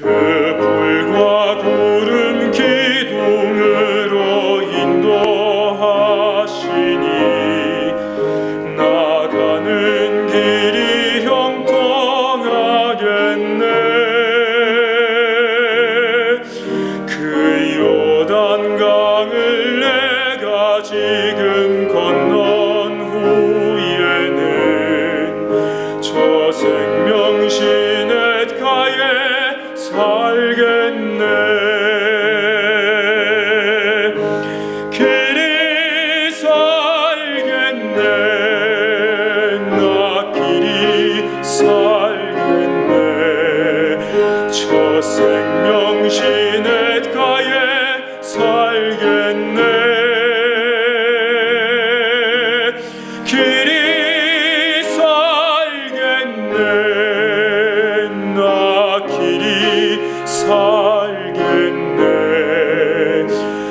그 불과 구름 기둥으로 인도하시니 나가는 길이 형통하겠네. 그 요단강을 내가 지금 건넌 후에는 저 생명시냇가에 살겠네. 길이 살겠네. 나 길이 살겠네. 저 생명시냇가에 살겠네. 길이 살겠네. 나 길이 살겠네.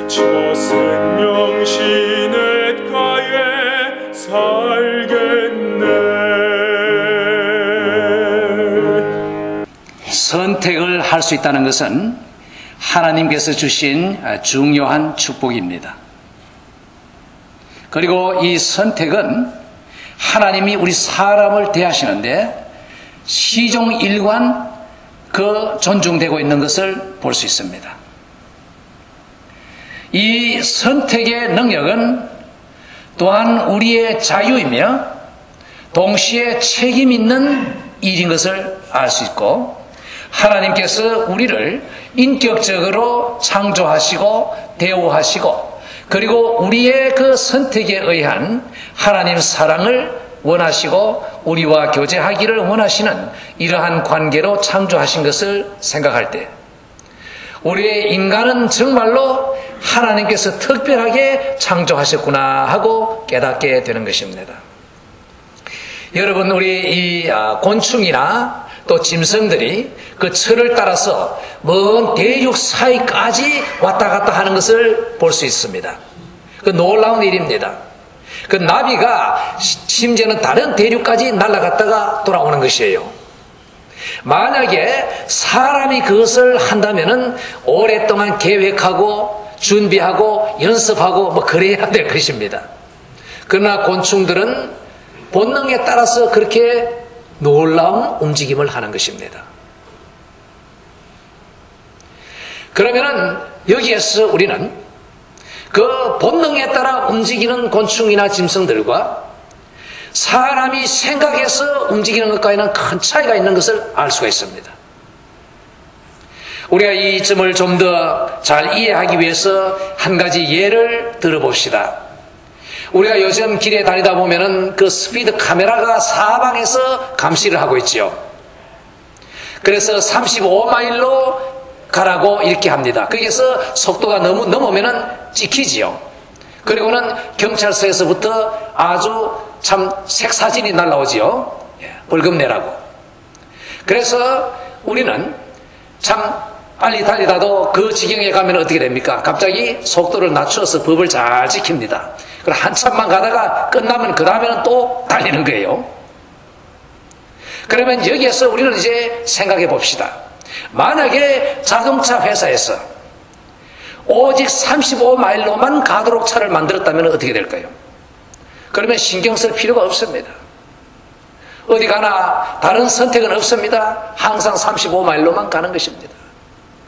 저 생명시냇가에 살겠네. 선택을 할 수 있다는 것은 하나님께서 주신 중요한 축복입니다. 그리고 이 선택은 하나님이 우리 사람을 대하시는데 시종일관 존중되고 있는 것을 볼 수 있습니다. 이 선택의 능력은 또한 우리의 자유이며 동시에 책임 있는 일인 것을 알 수 있고, 하나님께서 우리를 인격적으로 창조하시고 대우하시고, 그리고 우리의 그 선택에 의한 하나님 사랑을 원하시고 우리와 교제하기를 원하시는 이러한 관계로 창조하신 것을 생각할 때 우리의 인간은 정말로 하나님께서 특별하게 창조하셨구나 하고 깨닫게 되는 것입니다. 여러분, 우리 이 곤충이나 또 짐승들이 그 철을 따라서 먼 대륙 사이까지 왔다 갔다 하는 것을 볼 수 있습니다. 그 놀라운 일입니다. 그 나비가 심지어는 다른 대륙까지 날아갔다가 돌아오는 것이에요. 만약에 사람이 그것을 한다면은 오랫동안 계획하고 준비하고 연습하고 뭐 그래야 될 것입니다. 그러나 곤충들은 본능에 따라서 그렇게 놀라운 움직임을 하는 것입니다. 그러면은 여기에서 우리는 그 본능에 따라 움직이는 곤충이나 짐승들과 사람이 생각해서 움직이는 것과는 큰 차이가 있는 것을 알 수가 있습니다. 우리가 이 점을 좀 더 잘 이해하기 위해서 한 가지 예를 들어봅시다. 우리가 요즘 길에 다니다 보면은 그 스피드 카메라가 사방에서 감시를 하고 있지요. 그래서 35마일로 가라고 이렇게 합니다. 거기서 속도가 너무 넘으면은 찍히지요. 그리고는 경찰서에서부터 아주 참 색사진이 날라오지요. 벌금 내라고. 그래서 우리는 참 빨리 달리다도 그 지경에 가면 어떻게 됩니까? 갑자기 속도를 낮춰서 법을 잘 지킵니다. 그리고 한참만 가다가 끝나면 그 다음에는 또 달리는 거예요. 그러면 여기에서 우리는 이제 생각해 봅시다. 만약에 자동차 회사에서 오직 35마일로만 가도록 차를 만들었다면 어떻게 될까요? 그러면 신경 쓸 필요가 없습니다. 어디 가나 다른 선택은 없습니다. 항상 35마일로만 가는 것입니다.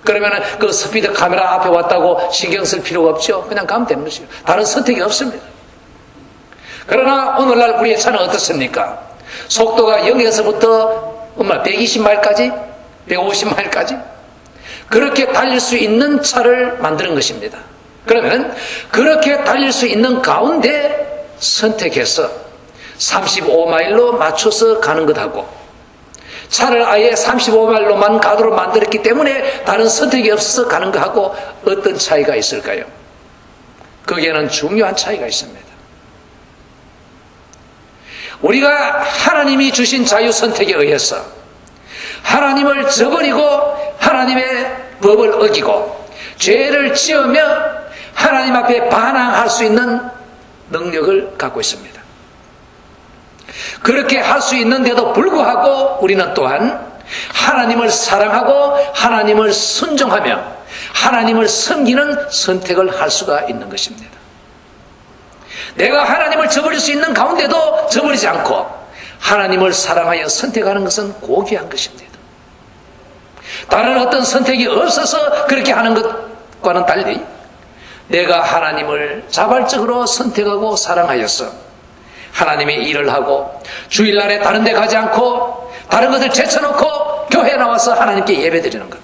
그러면 그 스피드 카메라 앞에 왔다고 신경 쓸 필요가 없죠. 그냥 가면 되는 것이죠. 다른 선택이 없습니다. 그러나 오늘날 우리의 차는 어떻습니까? 속도가 0에서부터 120마일까지 150마일까지 그렇게 달릴 수 있는 차를 만드는 것입니다. 그러면 그렇게 달릴 수 있는 가운데 선택해서 35마일로 맞춰서 가는 것하고 차를 아예 35마일로만 가도록 만들었기 때문에 다른 선택이 없어서 가는 것하고 어떤 차이가 있을까요? 거기에는 중요한 차이가 있습니다. 우리가 하나님이 주신 자유 선택에 의해서 하나님을 저버리고 하나님의 법을 어기고 죄를 지으며 하나님 앞에 반항할 수 있는 능력을 갖고 있습니다. 그렇게 할 수 있는데도 불구하고 우리는 또한 하나님을 사랑하고 하나님을 순종하며 하나님을 섬기는 선택을 할 수가 있는 것입니다. 내가 하나님을 저버릴 수 있는 가운데도 저버리지 않고 하나님을 사랑하여 선택하는 것은 고귀한 것입니다. 다른 어떤 선택이 없어서 그렇게 하는 것과는 달리 내가 하나님을 자발적으로 선택하고 사랑하여서 하나님의 일을 하고 주일날에 다른 데 가지 않고 다른 것을 제쳐놓고 교회에 나와서 하나님께 예배드리는 것.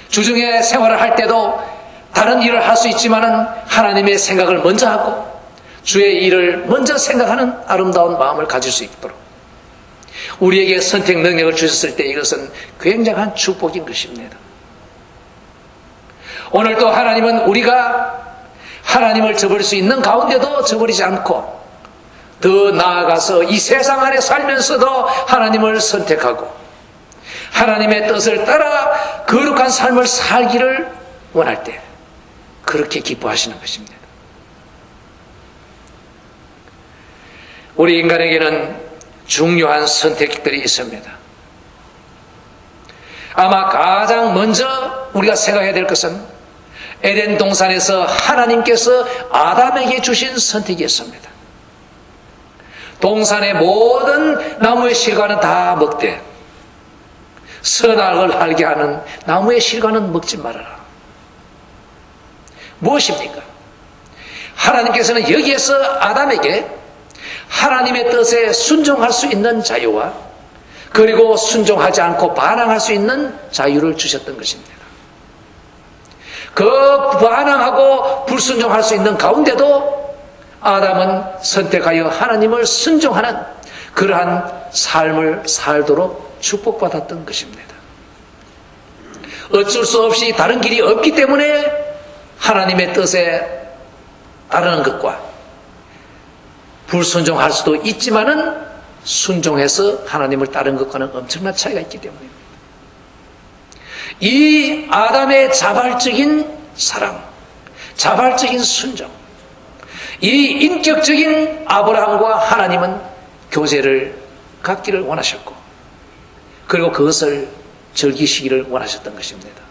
주중에 생활을 할 때도 다른 일을 할 수 있지만은 하나님의 생각을 먼저 하고 주의 일을 먼저 생각하는 아름다운 마음을 가질 수 있도록 우리에게 선택 능력을 주셨을 때 이것은 굉장한 축복인 것입니다. 오늘도 하나님은 우리가 하나님을 저버릴 수 있는 가운데도 저버리지 않고 더 나아가서 이 세상 안에 살면서도 하나님을 선택하고 하나님의 뜻을 따라 거룩한 삶을 살기를 원할 때 그렇게 기뻐하시는 것입니다. 우리 인간에게는 중요한 선택들이 있습니다. 아마 가장 먼저 우리가 생각해야 될 것은 에덴 동산에서 하나님께서 아담에게 주신 선택이었습니다. 동산의 모든 나무의 실과는 다 먹되 선악을 알게 하는 나무의 실과는 먹지 말아라. 무엇입니까? 하나님께서는 여기에서 아담에게 하나님의 뜻에 순종할 수 있는 자유와 그리고 순종하지 않고 반항할 수 있는 자유를 주셨던 것입니다. 그 반항하고 불순종할 수 있는 가운데도 아담은 선택하여 하나님을 순종하는 그러한 삶을 살도록 축복받았던 것입니다. 어쩔 수 없이 다른 길이 없기 때문에 하나님의 뜻에 따르는 것과 불순종할 수도 있지만은 순종해서 하나님을 따르는 것과는 엄청난 차이가 있기 때문입니다. 이 아담의 자발적인 사랑, 자발적인 순종, 이 인격적인 아브라함과 하나님은 교제를 갖기를 원하셨고 그리고 그것을 즐기시기를 원하셨던 것입니다.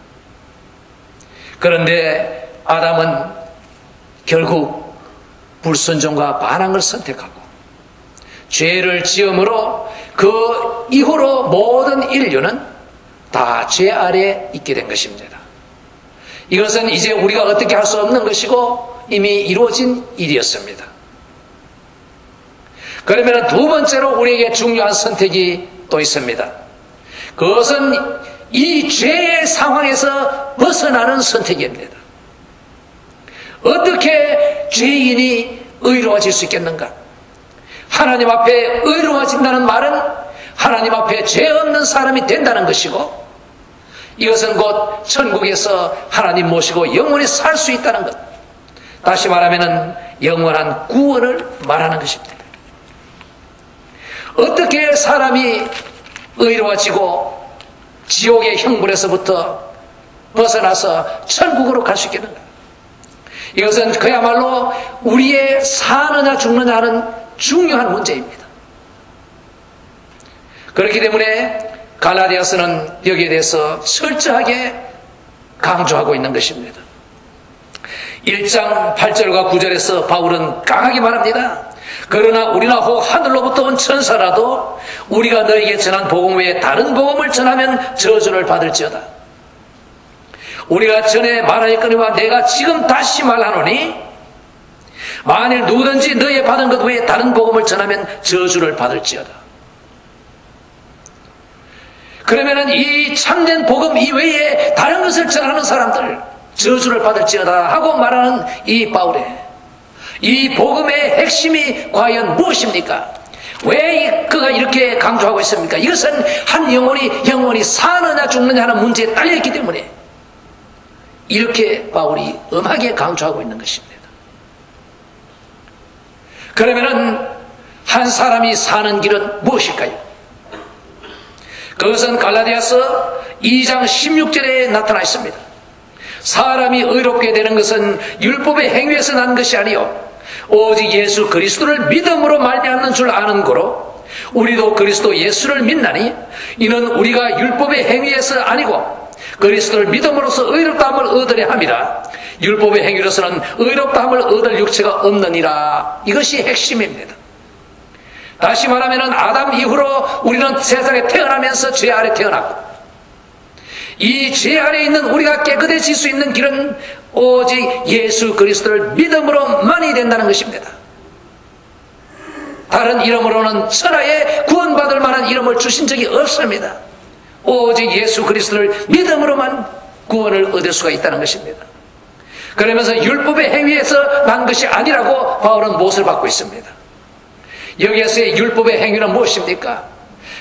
그런데 아담은 결국 불순종과 반항을 선택하고 죄를 지음으로 그 이후로 모든 인류는 다 죄 아래에 있게 된 것입니다. 이것은 이제 우리가 어떻게 할 수 없는 것이고 이미 이루어진 일이었습니다. 그러면 두 번째로 우리에게 중요한 선택이 또 있습니다. 그것은 이 죄의 상황에서 벗어나는 선택입니다. 어떻게 죄인이 의로워질 수 있겠는가? 하나님 앞에 의로워진다는 말은 하나님 앞에 죄 없는 사람이 된다는 것이고 이것은 곧 천국에서 하나님 모시고 영원히 살 수 있다는 것. 다시 말하면 영원한 구원을 말하는 것입니다. 어떻게 사람이 의로워지고 지옥의 형벌에서부터 벗어나서 천국으로 갈 수 있겠는가? 이것은 그야말로 우리의 사느냐 죽느냐 하는 중요한 문제입니다. 그렇기 때문에 갈라디아서는 여기에 대해서 철저하게 강조하고 있는 것입니다. 1장 8절과 9절에서 바울은 강하게 말합니다. 그러나 우리나 혹 하늘로부터 온 천사라도 우리가 너에게 전한 복음 외에 다른 복음을 전하면 저주를 받을지어다. 우리가 전에 말하였거니와 내가 지금 다시 말하노니 만일 누구든지 너의 받은 것 외에 다른 복음을 전하면 저주를 받을지어다. 그러면은 이 참된 복음 이외에 다른 것을 전하는 사람들 저주를 받을지어다 하고 말하는 이 바울의 이 복음의 핵심이 과연 무엇입니까? 왜 그가 이렇게 강조하고 있습니까? 이것은 한 영혼이 사느냐 죽느냐 하는 문제에 딸려있기 때문에 이렇게 바울이 엄하게 강조하고 있는 것입니다. 그러면은 한 사람이 사는 길은 무엇일까요? 그것은 갈라디아서 2장 16절에 나타나 있습니다. 사람이 의롭게 되는 것은 율법의 행위에서 난 것이 아니요 오직 예수 그리스도를 믿음으로 말미암는 줄 아는 거로 우리도 그리스도 예수를 믿나니 이는 우리가 율법의 행위에서 아니고 그리스도를 믿음으로써 의롭다함을 얻으려 함이라. 율법의 행위로서는 의롭다함을 얻을 육체가 없느니라. 이것이 핵심입니다. 다시 말하면 아담 이후로 우리는 세상에 태어나면서 죄 아래 태어났고, 이 죄 아래 있는 우리가 깨끗해질 수 있는 길은 오직 예수 그리스도를 믿음으로만이 된다는 것입니다. 다른 이름으로는 천하에 구원받을 만한 이름을 주신 적이 없습니다. 오직 예수 그리스도를 믿음으로만 구원을 얻을 수가 있다는 것입니다. 그러면서 율법의 행위에서 난 것이 아니라고 바울은 못을 받고 있습니다. 여기에서의 율법의 행위는 무엇입니까?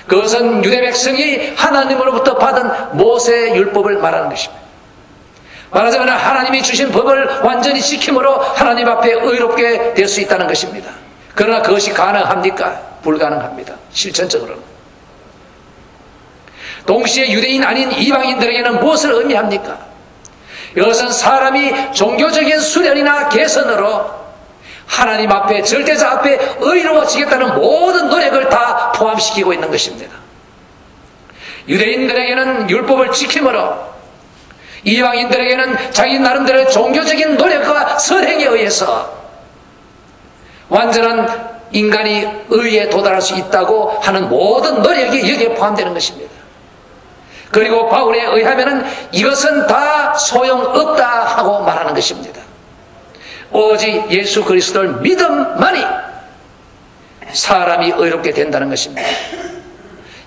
그것은 유대 백성이 하나님으로부터 받은 모세의 율법을 말하는 것입니다. 말하자면 하나님이 주신 법을 완전히 지킴으로 하나님 앞에 의롭게 될 수 있다는 것입니다. 그러나 그것이 가능합니까? 불가능합니다. 실천적으로는. 동시에 유대인 아닌 이방인들에게는 무엇을 의미합니까? 이것은 사람이 종교적인 수련이나 개선으로 하나님 앞에, 절대자 앞에 의로워지겠다는 모든 노력을 다 포함시키고 있는 것입니다. 유대인들에게는 율법을 지킴으로, 이방인들에게는 자기 나름대로의 종교적인 노력과 선행에 의해서 완전한 인간이 의에 도달할 수 있다고 하는 모든 노력이 여기에 포함되는 것입니다. 그리고 바울에 의하면 이것은 다 소용없다 하고 말하는 것입니다. 오직 예수 그리스도를 믿음만이 사람이 의롭게 된다는 것입니다.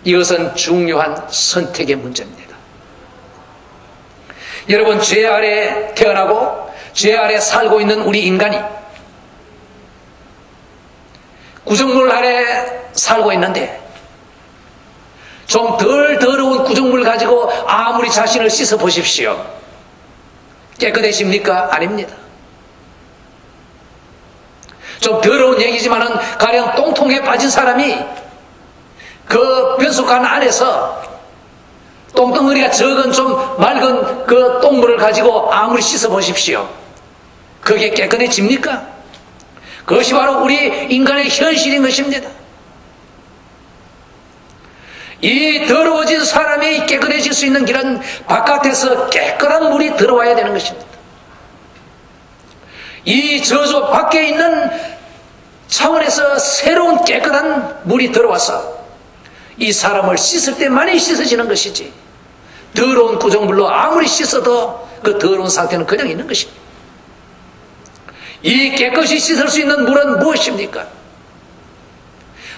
이것은 중요한 선택의 문제입니다. 여러분, 죄 아래 태어나고 죄 아래 살고 있는 우리 인간이 구정물 아래 살고 있는데 좀 덜 더러운 구정물 가지고 아무리 자신을 씻어 보십시오. 깨끗해집니까? 아닙니다. 좀 더러운 얘기지만은 가령 똥통에 빠진 사람이 그 변속관 안에서 똥덩어리가 적은 좀 맑은 그 똥물을 가지고 아무리 씻어 보십시오. 그게 깨끗해집니까? 그것이 바로 우리 인간의 현실인 것입니다. 이 더러워진 사람이 깨끗해질 수 있는 길은 바깥에서 깨끗한 물이 들어와야 되는 것입니다. 이 저주 밖에 있는 차원에서 새로운 깨끗한 물이 들어와서 이 사람을 씻을 때 많이 씻어지는 것이지, 더러운 구정물로 아무리 씻어도 그 더러운 상태는 그냥 있는 것입니다. 이 깨끗이 씻을 수 있는 물은 무엇입니까?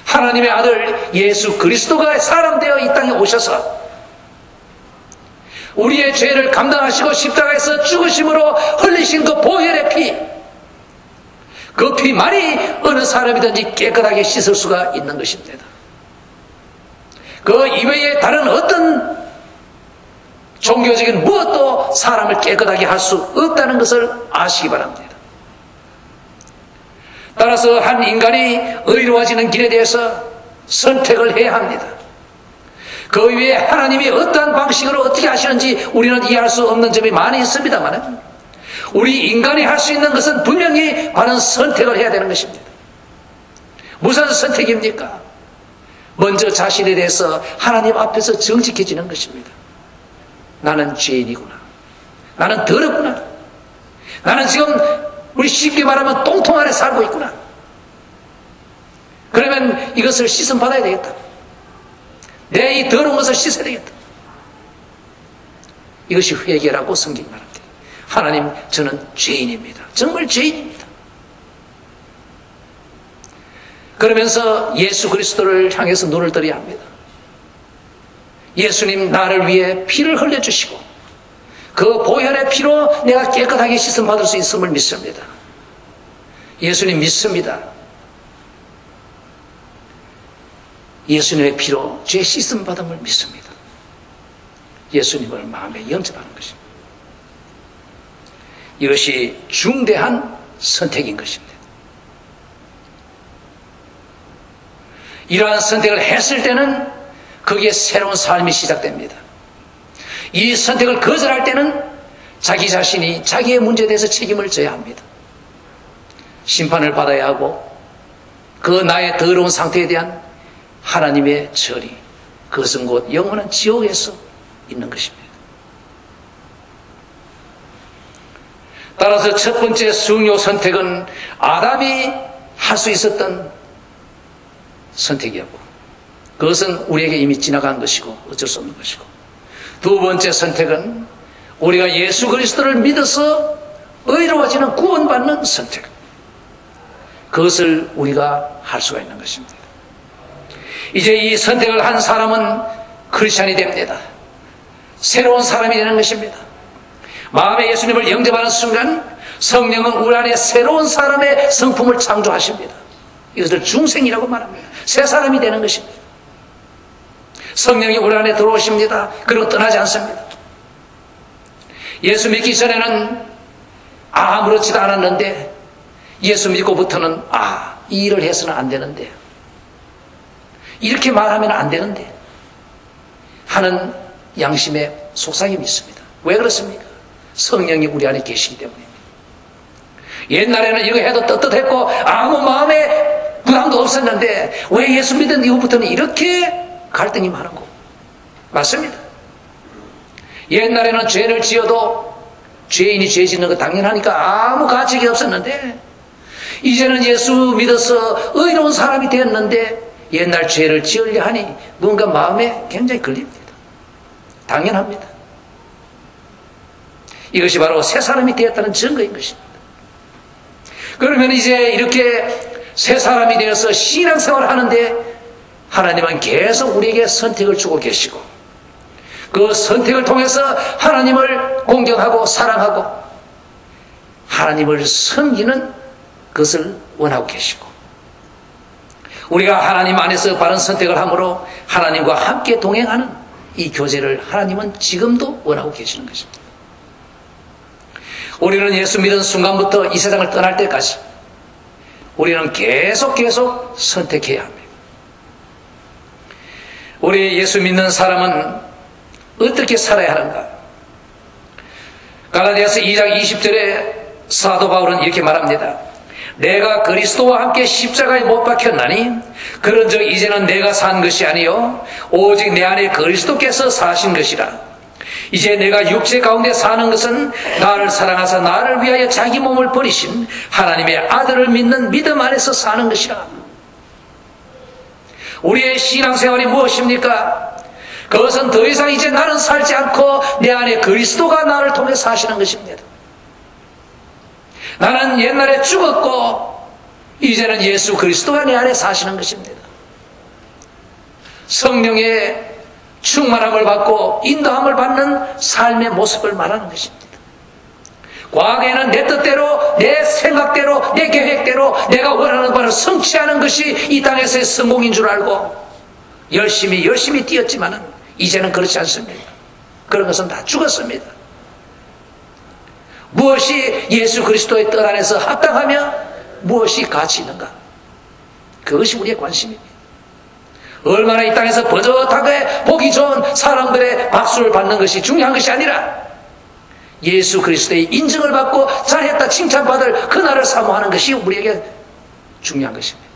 하나님의 아들 예수 그리스도가 사람 되어 이 땅에 오셔서 우리의 죄를 감당하시고 십자가에서 죽으심으로 흘리신 그 보혈의 피, 그 피만이 어느 사람이든지 깨끗하게 씻을 수가 있는 것입니다. 그 이외에 다른 어떤 종교적인 무엇도 사람을 깨끗하게 할 수 없다는 것을 아시기 바랍니다. 따라서 한 인간이 의로워지는 길에 대해서 선택을 해야 합니다. 그 위에 하나님이 어떠한 방식으로 어떻게 하시는지 우리는 이해할 수 없는 점이 많이 있습니다만, 우리 인간이 할 수 있는 것은 분명히 바른 선택을 해야 되는 것입니다. 무슨 선택입니까? 먼저 자신에 대해서 하나님 앞에서 정직해지는 것입니다. 나는 죄인이구나. 나는 더럽구나. 나는 지금 우리 쉽게 말하면 똥통 안에 살고 있구나. 그러면 이것을 씻음 받아야 되겠다. 내 이 더러운 것을 씻어야 되겠다. 이것이 회개라고 성경이 말합니다. 하나님, 저는 죄인입니다. 정말 죄인입니다. 그러면서 예수 그리스도를 향해서 눈을 들어야 합니다. 예수님, 나를 위해 피를 흘려주시고 그 보혈의 피로 내가 깨끗하게 씻음 받을 수 있음을 믿습니다. 예수님 믿습니다. 예수님의 피로 죄 씻음 받음을 믿습니다. 예수님을 마음에 영접하는 것입니다. 이것이 중대한 선택인 것입니다. 이러한 선택을 했을 때는 거기에 새로운 삶이 시작됩니다. 이 선택을 거절할 때는 자기 자신이 자기의 문제에 대해서 책임을 져야 합니다. 심판을 받아야 하고 그 나의 더러운 상태에 대한 하나님의 처리, 그것은 곧 영원한 지옥에서 있는 것입니다. 따라서 첫 번째 중요 선택은 아담이 할 수 있었던 선택이었고, 그것은 우리에게 이미 지나간 것이고 어쩔 수 없는 것이고, 두 번째 선택은 우리가 예수 그리스도를 믿어서 의로워지는 구원받는 선택, 그것을 우리가 할 수가 있는 것입니다. 이제 이 선택을 한 사람은 크리스찬이 됩니다. 새로운 사람이 되는 것입니다. 마음에 예수님을 영접하는 순간 성령은 우리 안에 새로운 사람의 성품을 창조하십니다. 이것을 중생이라고 말합니다. 새 사람이 되는 것입니다. 성령이 우리 안에 들어오십니다. 그리고 떠나지 않습니다. 예수 믿기 전에는 아무렇지도 않았는데 예수 믿고부터는 이 일을 해서는 안 되는데, 이렇게 말하면 안 되는데 하는 양심의 속삭임이 있습니다. 왜 그렇습니까? 성령이 우리 안에 계시기 때문입니다. 옛날에는 이거 해도 떳떳했고 아무 마음에 부담도 없었는데 왜 예수 믿은 이후부터는 이렇게 갈등이 많은고? 맞습니다. 옛날에는 죄를 지어도 죄인이 죄 짓는 거 당연하니까 아무 가책이 없었는데, 이제는 예수 믿어서 의로운 사람이 되었는데 옛날 죄를 지으려 하니 뭔가 마음에 굉장히 걸립니다. 당연합니다. 이것이 바로 새 사람이 되었다는 증거인 것입니다. 그러면 이제 이렇게 새 사람이 되어서 신앙생활을 하는데 하나님은 계속 우리에게 선택을 주고 계시고, 그 선택을 통해서 하나님을 공경하고 사랑하고 하나님을 섬기는 것을 원하고 계시고, 우리가 하나님 안에서 바른 선택을 함으로 하나님과 함께 동행하는 이 교제를 하나님은 지금도 원하고 계시는 것입니다. 우리는 예수 믿은 순간부터 이 세상을 떠날 때까지 우리는 계속 선택해야 합니다. 우리 예수 믿는 사람은 어떻게 살아야 하는가? 갈라디아서 2장 20절에 사도 바울은 이렇게 말합니다. 내가 그리스도와 함께 십자가에 못 박혔나니 그런즉 이제는 내가 산 것이 아니요 오직 내 안에 그리스도께서 사신 것이라. 이제 내가 육체 가운데 사는 것은 나를 사랑하사 나를 위하여 자기 몸을 버리신 하나님의 아들을 믿는 믿음 안에서 사는 것이라. 우리의 신앙생활이 무엇입니까? 그것은 더 이상 이제 나는 살지 않고 내 안에 그리스도가 나를 통해 사시는 것입니다. 나는 옛날에 죽었고 이제는 예수 그리스도가 내 안에 사시는 것입니다. 성령의 충만함을 받고 인도함을 받는 삶의 모습을 말하는 것입니다. 과거에는 내 뜻대로, 내 생각대로, 내 계획대로 내가 원하는 바를 성취하는 것이 이 땅에서의 성공인 줄 알고 열심히 뛰었지만은 이제는 그렇지 않습니다. 그런 것은 다 죽었습니다. 무엇이 예수 그리스도의 뜻 안에서 합당하며 무엇이 가치 있는가? 그것이 우리의 관심입니다. 얼마나 이 땅에서 버젓하게 보기 좋은 사람들의 박수를 받는 것이 중요한 것이 아니라 예수 그리스도의 인정을 받고 잘했다 칭찬받을 그날을 사모하는 것이 우리에게 중요한 것입니다.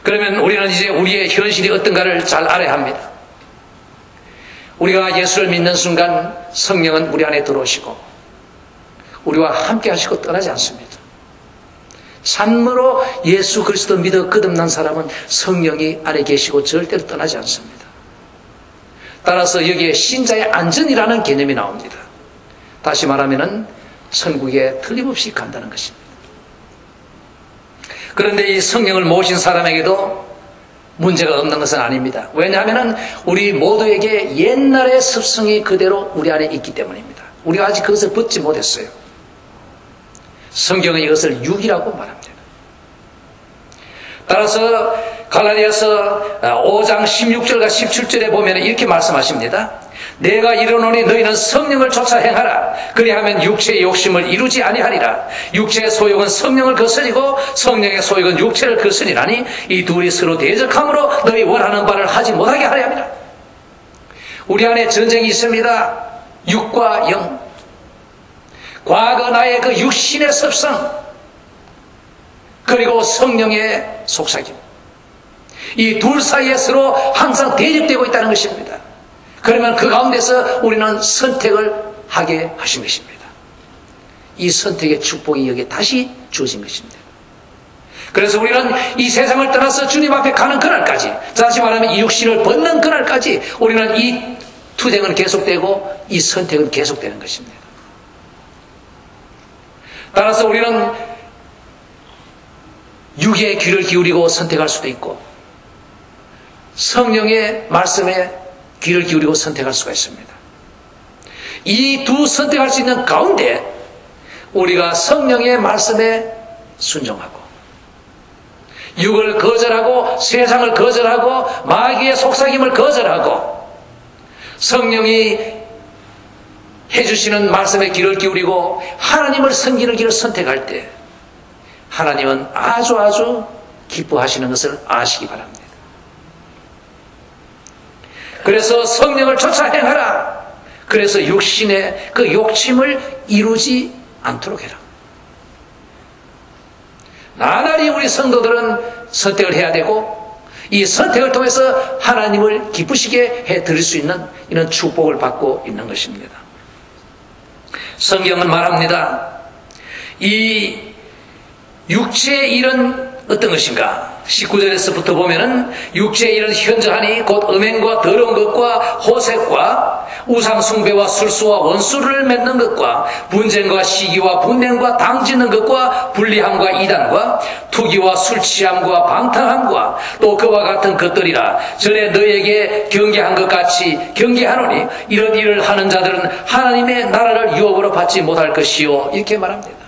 그러면 우리는 이제 우리의 현실이 어떤가를 잘 알아야 합니다. 우리가 예수를 믿는 순간 성령은 우리 안에 들어오시고 우리와 함께 하시고 떠나지 않습니다. 참으로 예수 그리스도 믿어 거듭난 사람은 성령이 안에 계시고 절대로 떠나지 않습니다. 따라서 여기에 신자의 안전이라는 개념이 나옵니다. 다시 말하면 천국에 틀림없이 간다는 것입니다. 그런데 이 성령을 모신 사람에게도 문제가 없는 것은 아닙니다. 왜냐하면 우리 모두에게 옛날의 습성이 그대로 우리 안에 있기 때문입니다. 우리가 아직 그것을 벗지 못했어요. 성경은 이것을 육이라고 말합니다. 따라서 갈라디아서 5장 16절과 17절에 보면 이렇게 말씀하십니다. 내가 이르노니 너희는 성령을 쫓아 행하라. 그리하면 육체의 욕심을 이루지 아니하리라. 육체의 소욕은 성령을 거스리고 성령의 소욕은 육체를 거스리라니 이 둘이 서로 대적함으로 너희 원하는 바를 하지 못하게 하려 함이라. 우리 안에 전쟁이 있습니다. 육과 영. 과거 나의 그 육신의 습성, 그리고 성령의 속삭임, 이 둘 사이에 서로 항상 대립되고 있다는 것입니다. 그러면 그 가운데서 우리는 선택을 하게 하신 것입니다. 이 선택의 축복이 여기에 다시 주어진 것입니다. 그래서 우리는 이 세상을 떠나서 주님 앞에 가는 그날까지, 다시 말하면 이 육신을 벗는 그날까지 우리는 이 투쟁은 계속되고 이 선택은 계속되는 것입니다. 따라서 우리는 육의 귀를 기울이고 선택할 수도 있고 성령의 말씀에 귀를 기울이고 선택할 수가 있습니다. 이 두 선택할 수 있는 가운데 우리가 성령의 말씀에 순종하고 육을 거절하고 세상을 거절하고 마귀의 속삭임을 거절하고 성령이 해주시는 말씀에 귀를 기울이고 하나님을 섬기는 길을 선택할 때 하나님은 아주 기뻐하시는 것을 아시기 바랍니다. 그래서 성령을 쫓아 행하라. 그래서 육신의 그 욕심을 이루지 않도록 해라. 나날이 우리 성도들은 선택을 해야 되고 이 선택을 통해서 하나님을 기쁘시게 해드릴 수 있는 이런 축복을 받고 있는 것입니다. 성경은 말합니다. 이 육체의 일은 어떤 것인가? 19절에서부터 보면은 육체의 일은 현저하니 곧 음행과 더러운 것과 호색과 우상숭배와 술수와 원수를 맺는 것과 분쟁과 시기와 분냄과 당짓는 것과 불리함과 이단과 투기와 술취함과 방탕함과 또 그와 같은 것들이라. 전에 너에게 경계한 것 같이 경계하노니 이런 일을 하는 자들은 하나님의 나라를 유업으로 받지 못할 것이요. 이렇게 말합니다.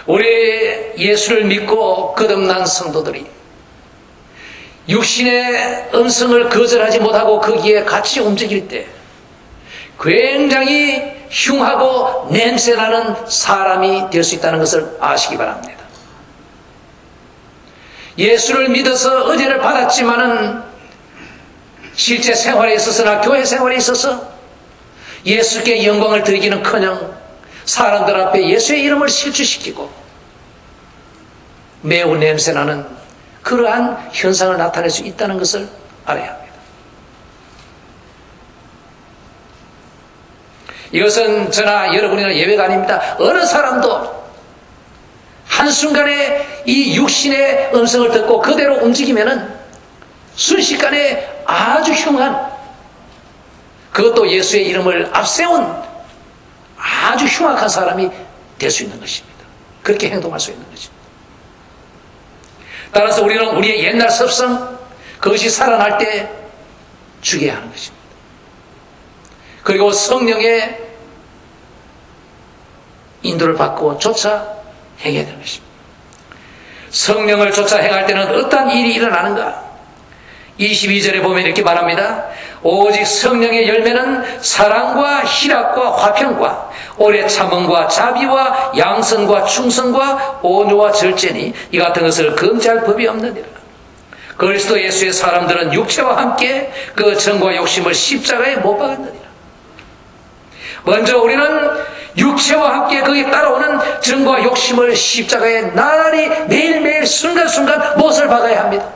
우리 예수를 믿고 거듭난 성도들이 육신의 음성을 거절하지 못하고 거기에 같이 움직일 때 굉장히 흉하고 냄새나는 사람이 될 수 있다는 것을 아시기 바랍니다. 예수를 믿어서 은혜를 받았지만은 실제 생활에 있어서나 교회 생활에 있어서 예수께 영광을 드리기는커녕 사람들 앞에 예수의 이름을 실추시키고 매우 냄새나는 그러한 현상을 나타낼 수 있다는 것을 알아야 합니다. 이것은 저나 여러분이나 예외가 아닙니다. 어느 사람도 한순간에 이 육신의 음성을 듣고 그대로 움직이면은 순식간에 아주 흉한, 그것도 예수의 이름을 앞세운 아주 흉악한 사람이 될 수 있는 것입니다. 그렇게 행동할 수 있는 것입니다. 따라서 우리는 우리의 옛날 습성, 그것이 살아날 때 죽여야 하는 것입니다. 그리고 성령의 인도를 받고 쫓아 행해야 되는 것입니다. 성령을 쫓아 행할 때는 어떤 일이 일어나는가? 22절에 보면 이렇게 말합니다. 오직 성령의 열매는 사랑과 희락과 화평과 오래 참음과 자비와 양선과 충성과 온유와 절제니 이 같은 것을 금지할 법이 없느니라. 그리스도 예수의 사람들은 육체와 함께 그 정과 욕심을 십자가에 못 박았느니라. 먼저 우리는 육체와 함께 거기에 따라오는 정과 욕심을 십자가에 나날이 매일매일 순간순간 못을 박아야 합니다.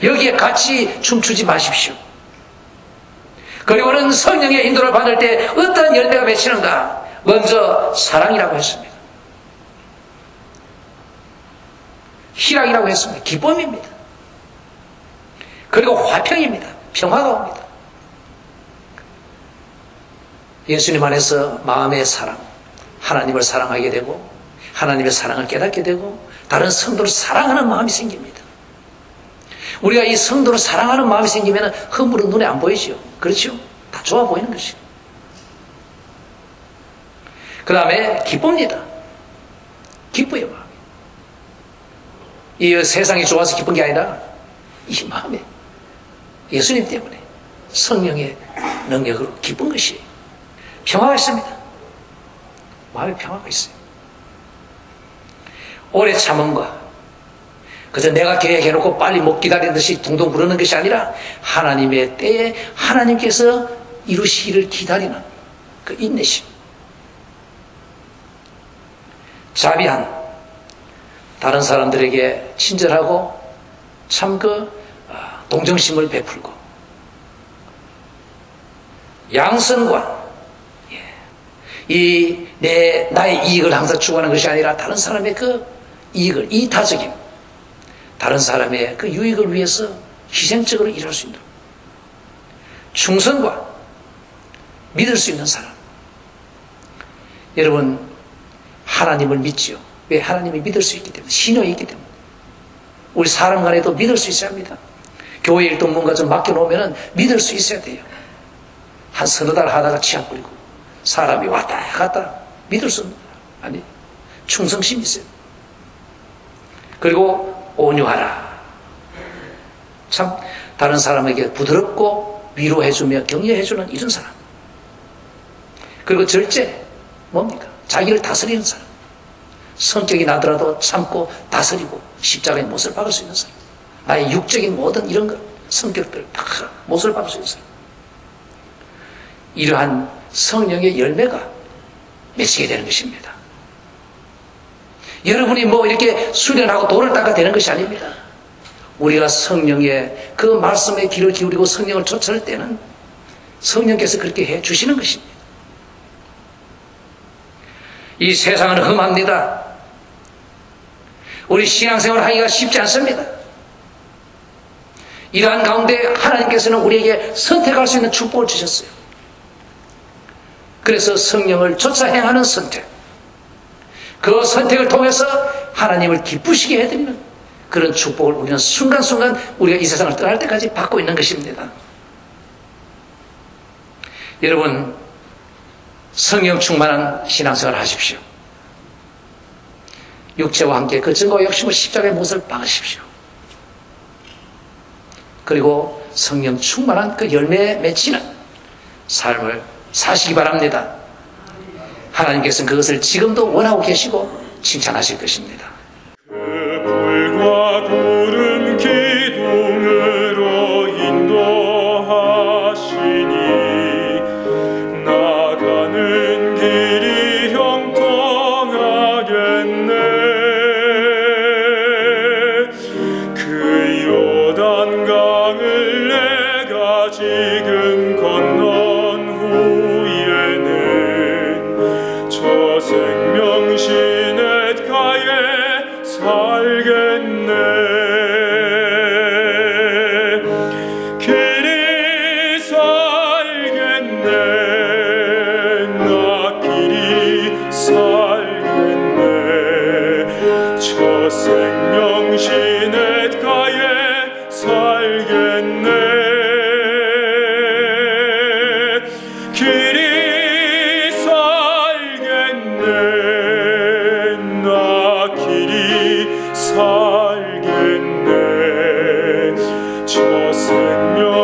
여기에 같이 춤추지 마십시오. 그리고는 성령의 인도를 받을 때 어떤 열매가 맺히는가? 먼저 사랑이라고 했습니다. 희락이라고 했습니다. 기쁨입니다. 그리고 화평입니다. 평화가 옵니다. 예수님 안에서 마음의 사랑, 하나님을 사랑하게 되고 하나님의 사랑을 깨닫게 되고 다른 성도를 사랑하는 마음이 생깁니다. 우리가 이 성도를 사랑하는 마음이 생기면 허물은 눈에 안 보이죠. 그렇죠? 다 좋아 보이는 것이죠. 그 다음에 기쁩니다. 기뻐요, 마음이. 이 세상이 좋아서 기쁜 게 아니라 이 마음에 예수님 때문에 성령의 능력으로 기쁜 것이 평화가 있습니다. 마음에 평화가 있어요. 오래 참음과 그저 내가 계획해놓고 빨리 못 기다리는 듯이 둥둥 부르는 것이 아니라 하나님의 때에 하나님께서 이루시기를 기다리는 그 인내심. 자비한, 다른 사람들에게 친절하고 참 동정심을 베풀고, 양선관, 나의 이익을 항상 추구하는 것이 아니라 다른 사람의 이익을, 이타적인, 다른 사람의 유익을 위해서 희생적으로 일할 수 있는, 충성과 믿을 수 있는 사람. 여러분, 하나님을 믿지요. 왜? 하나님이 믿을 수 있기 때문에, 신용이 있기 때문에. 우리 사람 간에도 믿을 수 있어야 합니다. 교회 일동 뭔가 좀 맡겨놓으면 믿을 수 있어야 돼요. 한 서너 달 하다가 치약 뿌리고 사람이 왔다 갔다 믿을 수 없는 거야. 아니, 충성심이 있어요. 그리고 온유하라. 참 다른 사람에게 부드럽고 위로해주며 격려해주는 이런 사람. 그리고 절제, 뭡니까? 자기를 다스리는 사람. 성격이 나더라도 참고 다스리고 십자가의 못을 박을 수 있는 사람. 나의 육적인 모든 이런 것, 성격들 다 못을 박을 수 있는 사람. 이러한 성령의 열매가 맺히게 되는 것입니다. 여러분이 이렇게 수련하고 돌을 닦아 되는 것이 아닙니다. 우리가 성령의 그 말씀에 귀를 기울이고 성령을 쫓을 때는 성령께서 그렇게 해 주시는 것입니다. 이 세상은 험합니다. 우리 신앙생활 하기가 쉽지 않습니다. 이러한 가운데 하나님께서는 우리에게 선택할 수 있는 축복을 주셨어요. 그래서 성령을 쫓아 행하는 선택, 그 선택을 통해서 하나님을 기쁘시게 해드리는 그런 축복을 우리는 순간순간 우리가 이 세상을 떠날 때까지 받고 있는 것입니다. 여러분, 성령 충만한 신앙생활을 하십시오. 육체와 함께 그 증거와 욕심을 십자가의 못을 박으십시오. 그리고 성령 충만한 그 열매에 맺히는 삶을 사시기 바랍니다. 하나님께서는 그것을 지금도 원하고 계시고 칭찬하실 것입니다. 그 불과 구름 기둥으로 인도하시니 나가는 길이 형통하겠네. 그 요단강을 내가 지금 건넌 후에는 저 생명시냇가에 살겠네. 길이 살겠네. 나 길이 살겠네. 저 생명시냇가에 살겠네. 길이 살겠네. 나 길이 살겠네. 저 생명시냇가에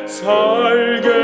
살겠네.